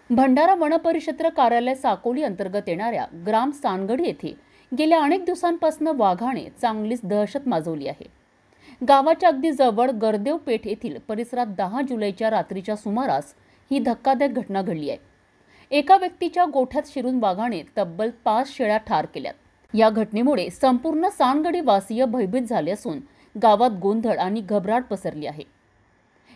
भंडारा वनपरिक्षेत्र कार्यालय साकोली अंतर्गत येणाऱ्या ग्राम सानगडी येथे गेल्या अनेक दिवसांपासून वाघाने चांगलीच दहशत माजवली आहे। गावाच्या अगदी जवळ गरदेव पेठ येथील परिसरात 10 जुलैच्या रात्रीच्या सुमारास ही धक्कादायक घटना घडली आहे। एका व्यक्तीच्या गोठ्यात शिरून वाघाने तब्बल 5 शेळ्या ठार केल्यात। या घटनेमुळे संपूर्ण सानगडी वासीय भयभीत झाले असून गावात गोंधळ आणि घबराट पसरली आहे।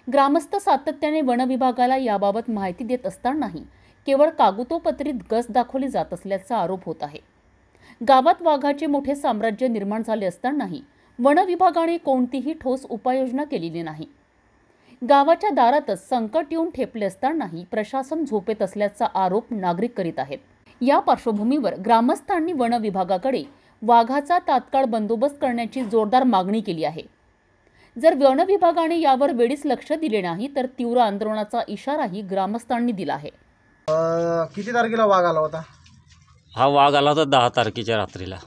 ग्रामस्थ सातत्याने वन विभागाला याबाबत माहिती देत असतानाही केवळ कागदोपत्रीत गस्त दाखवली जात असल्याचा आरोप होत आहे। गावात वाघाचे मोठे साम्राज्य निर्माण झाले असतानाही वन विभागाने कोणतीही ठोस उपाययोजना केलेली नाही। गावाच्या दारातच संकट येऊन ठेपले असतानाही प्रशासन झोपेत असल्याचा आरोप नागरिक करीत आहेत। या पार्श्वभूमीवर ग्रामस्थांनी वन विभागाकडे वाघाचा तात्काळ बंदोबस्त करण्याची जोरदार मागणी केली आहे। जर वन विभागाने यावर वेळीच लक्ष दिले नाही तर तीव्र आंदोलनाचा इशाराही ग्रामस्थांनी दिला आहे। किती तारखेला वाघ आला होता? हा वाघ आला होता 10 तारखेच्या रात्रीला।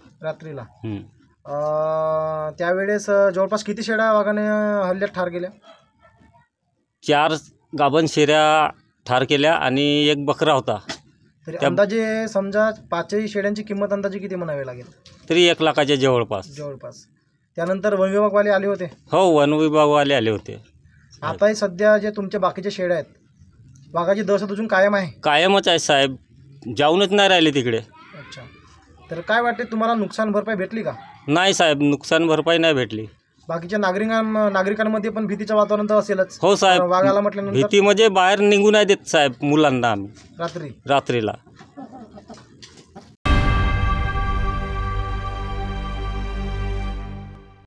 त्यावेळेस जवळपास किती शेळ्या वाघाने हल्ल्यात ठार केल्या? 4 गाभण शेऱ्या ठार केल्या आणि एक बकरा होता। तरी अंदाजे समजा 5 शेळ्यांची किंमत अंदाजे किती म्हणावी लागेल? तरी 1 लाखाच्या जवळपास। त्यानंतर वन विभागवाले आले होते? हो, वन विभागवाले आले होते। आताही सध्या जे तुमचे बाकीचे शेळ्या आहेत वाघाची दहशत अजून कायम आहे? कायमच आहे साहेब, जाऊनच नाही राहिले तिकडे। अच्छा, तर काय वाटते तुम्हाला नुकसान भरपाई भेटली का? नाही साहेब, नुकसान भरपाई नाही भेटली। बाकीच्या नागरिकांमध्ये पण भीतीचं वातावरण तर असेलच? हो साहेब, वाघाला म्हटल्यानंतर भीती म्हणजे बाहेर निघू नाही देत साहेब मुलांना आम्ही रात्रीला।